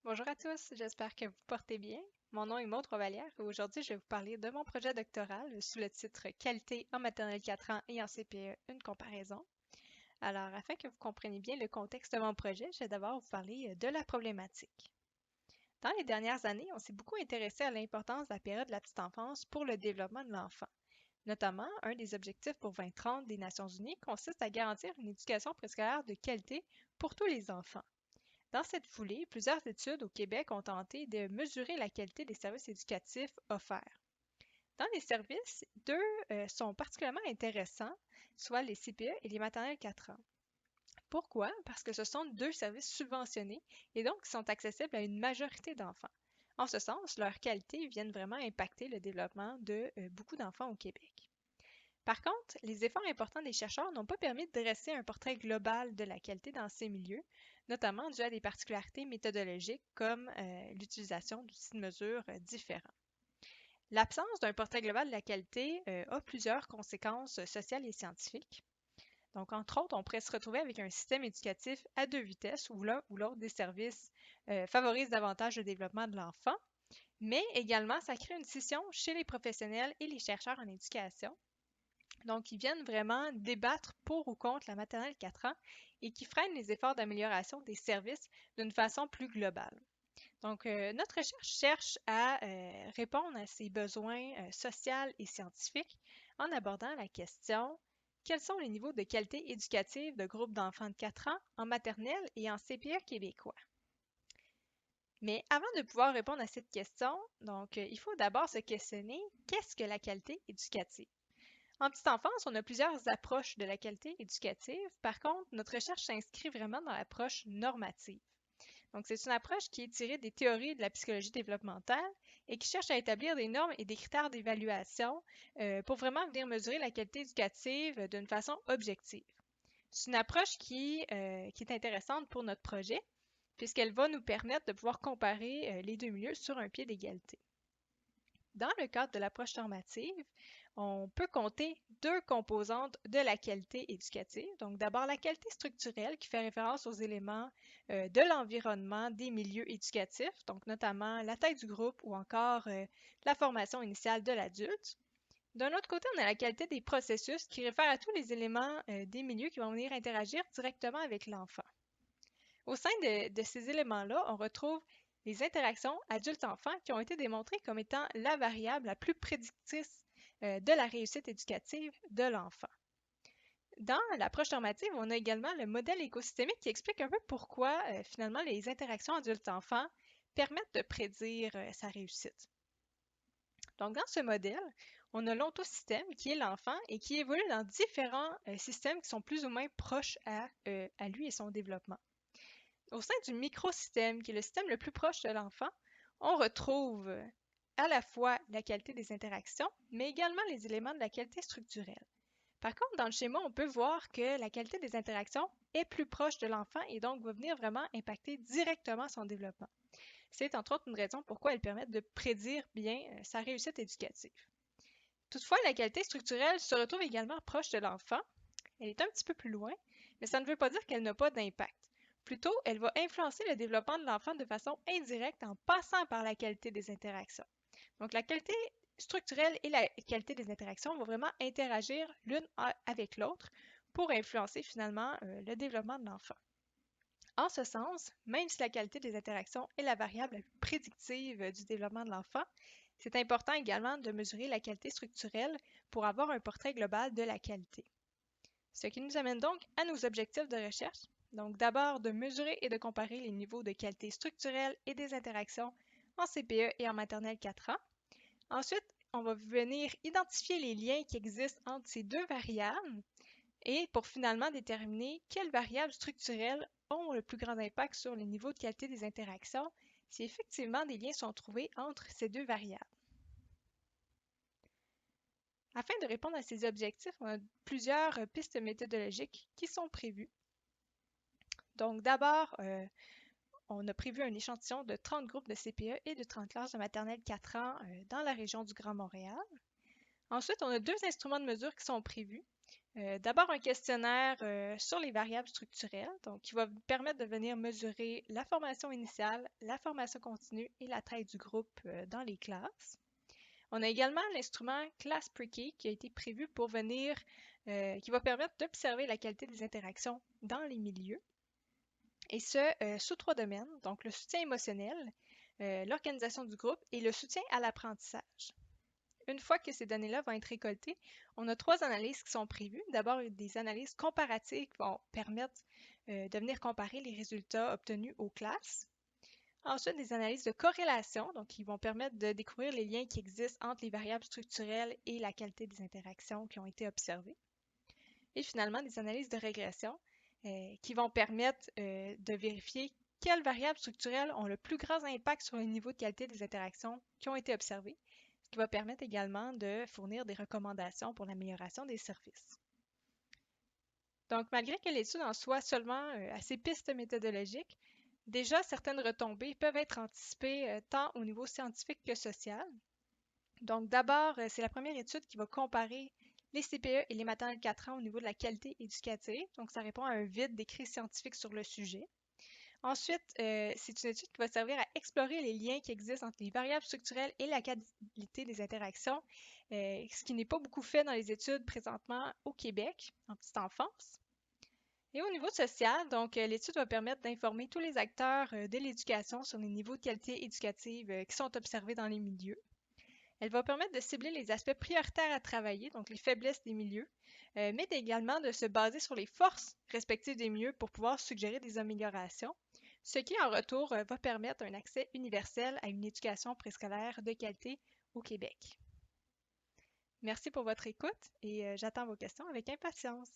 Bonjour à tous, j'espère que vous portez bien. Mon nom est Maude Rovalière et aujourd'hui je vais vous parler de mon projet doctoral sous le titre Qualité en maternelle 4 ans et en CPE, une comparaison. Alors, afin que vous compreniez bien le contexte de mon projet, je vais d'abord vous parler de la problématique. Dans les dernières années, on s'est beaucoup intéressé à l'importance de la période de la petite enfance pour le développement de l'enfant. Notamment, un des objectifs pour 2030 des Nations Unies consiste à garantir une éducation préscolaire de qualité pour tous les enfants. Dans cette foulée, plusieurs études au Québec ont tenté de mesurer la qualité des services éducatifs offerts. Dans les services, deux sont particulièrement intéressants, soit les CPE et les maternelles 4 ans. Pourquoi? Parce que ce sont deux services subventionnés et donc sont accessibles à une majorité d'enfants. En ce sens, leur qualité vient vraiment impacter le développement de beaucoup d'enfants au Québec. Par contre, les efforts importants des chercheurs n'ont pas permis de dresser un portrait global de la qualité dans ces milieux, notamment dû à des particularités méthodologiques comme l'utilisation d'outils de mesure différents. L'absence d'un portrait global de la qualité a plusieurs conséquences sociales et scientifiques. Donc, entre autres, on pourrait se retrouver avec un système éducatif à deux vitesses où l'un ou l'autre des services favorise davantage le développement de l'enfant, mais également ça crée une scission chez les professionnels et les chercheurs en éducation. Donc, ils viennent vraiment débattre pour ou contre la maternelle 4 ans et qui freinent les efforts d'amélioration des services d'une façon plus globale. Donc, notre recherche cherche à répondre à ces besoins sociaux et scientifiques en abordant la question quels sont les niveaux de qualité éducative de groupes d'enfants de 4 ans en maternelle et en CPE québécois. Mais avant de pouvoir répondre à cette question, donc, il faut d'abord se questionner qu'est-ce que la qualité éducative? En petite enfance, on a plusieurs approches de la qualité éducative. Par contre, notre recherche s'inscrit vraiment dans l'approche normative. Donc, c'est une approche qui est tirée des théories de la psychologie développementale et qui cherche à établir des normes et des critères d'évaluation pour vraiment venir mesurer la qualité éducative d'une façon objective. C'est une approche qui est intéressante pour notre projet puisqu'elle va nous permettre de pouvoir comparer les deux milieux sur un pied d'égalité. Dans le cadre de l'approche normative, on peut compter deux composantes de la qualité éducative. Donc, d'abord, la qualité structurelle qui fait référence aux éléments de l'environnement des milieux éducatifs, donc notamment la taille du groupe ou encore la formation initiale de l'adulte. D'un autre côté, on a la qualité des processus qui réfère à tous les éléments des milieux qui vont venir interagir directement avec l'enfant. Au sein de ces éléments-là, on retrouve les interactions adultes-enfants qui ont été démontrées comme étant la variable la plus prédictrice de la réussite éducative de l'enfant. Dans l'approche normative, on a également le modèle écosystémique qui explique un peu pourquoi finalement les interactions adultes-enfants permettent de prédire sa réussite. Donc, dans ce modèle, on a l'ontosystème qui est l'enfant et qui évolue dans différents systèmes qui sont plus ou moins proches à lui et son développement. Au sein du microsystème, qui est le système le plus proche de l'enfant, on retrouve à la fois la qualité des interactions, mais également les éléments de la qualité structurelle. Par contre, dans le schéma, on peut voir que la qualité des interactions est plus proche de l'enfant et donc va venir vraiment impacter directement son développement. C'est entre autres une raison pourquoi elles permettent de prédire bien sa réussite éducative. Toutefois, la qualité structurelle se retrouve également proche de l'enfant. Elle est un petit peu plus loin, mais ça ne veut pas dire qu'elle n'a pas d'impact. Plutôt, elle va influencer le développement de l'enfant de façon indirecte en passant par la qualité des interactions. Donc, la qualité structurelle et la qualité des interactions vont vraiment interagir l'une avec l'autre pour influencer finalement le développement de l'enfant. En ce sens, même si la qualité des interactions est la variable la plus prédictive du développement de l'enfant, c'est important également de mesurer la qualité structurelle pour avoir un portrait global de la qualité. Ce qui nous amène donc à nos objectifs de recherche. Donc d'abord de mesurer et de comparer les niveaux de qualité structurelle et des interactions en CPE et en maternelle 4 ans. Ensuite, on va venir identifier les liens qui existent entre ces deux variables et pour finalement déterminer quelles variables structurelles ont le plus grand impact sur les niveaux de qualité des interactions si effectivement des liens sont trouvés entre ces deux variables. Afin de répondre à ces objectifs, on a plusieurs pistes méthodologiques qui sont prévues. Donc d'abord, on a prévu un échantillon de 30 groupes de CPE et de 30 classes de maternelle 4 ans dans la région du Grand Montréal. Ensuite, on a deux instruments de mesure qui sont prévus. D'abord, un questionnaire sur les variables structurelles, donc qui va vous permettre de venir mesurer la formation initiale, la formation continue et la taille du groupe dans les classes. On a également l'instrument Class Pre-Key qui a été prévu pour venir, qui va permettre d'observer la qualité des interactions dans les milieux, et ce, sous 3 domaines, donc le soutien émotionnel, l'organisation du groupe et le soutien à l'apprentissage. Une fois que ces données-là vont être récoltées, on a 3 analyses qui sont prévues. D'abord, des analyses comparatives qui vont permettre de venir comparer les résultats obtenus aux classes. Ensuite, des analyses de corrélation, donc qui vont permettre de découvrir les liens qui existent entre les variables structurelles et la qualité des interactions qui ont été observées. Et finalement, des analyses de régression qui vont permettre de vérifier quelles variables structurelles ont le plus grand impact sur le niveau de qualité des interactions qui ont été observées, ce qui va permettre également de fournir des recommandations pour l'amélioration des services. Donc, malgré que l'étude en soit seulement à ses pistes méthodologiques, déjà certaines retombées peuvent être anticipées tant au niveau scientifique que social. Donc, d'abord, c'est la première étude qui va comparer les CPE et les maternelles 4 ans au niveau de la qualité éducative. Donc, ça répond à un vide d'écrits scientifiques sur le sujet. Ensuite, c'est une étude qui va servir à explorer les liens qui existent entre les variables structurelles et la qualité des interactions, ce qui n'est pas beaucoup fait dans les études présentement au Québec, en petite enfance. Et au niveau social, donc, l'étude va permettre d'informer tous les acteurs de l'éducation sur les niveaux de qualité éducative qui sont observés dans les milieux. Elle va permettre de cibler les aspects prioritaires à travailler, donc les faiblesses des milieux, mais également de se baser sur les forces respectives des milieux pour pouvoir suggérer des améliorations, ce qui en retour va permettre un accès universel à une éducation préscolaire de qualité au Québec. Merci pour votre écoute et j'attends vos questions avec impatience.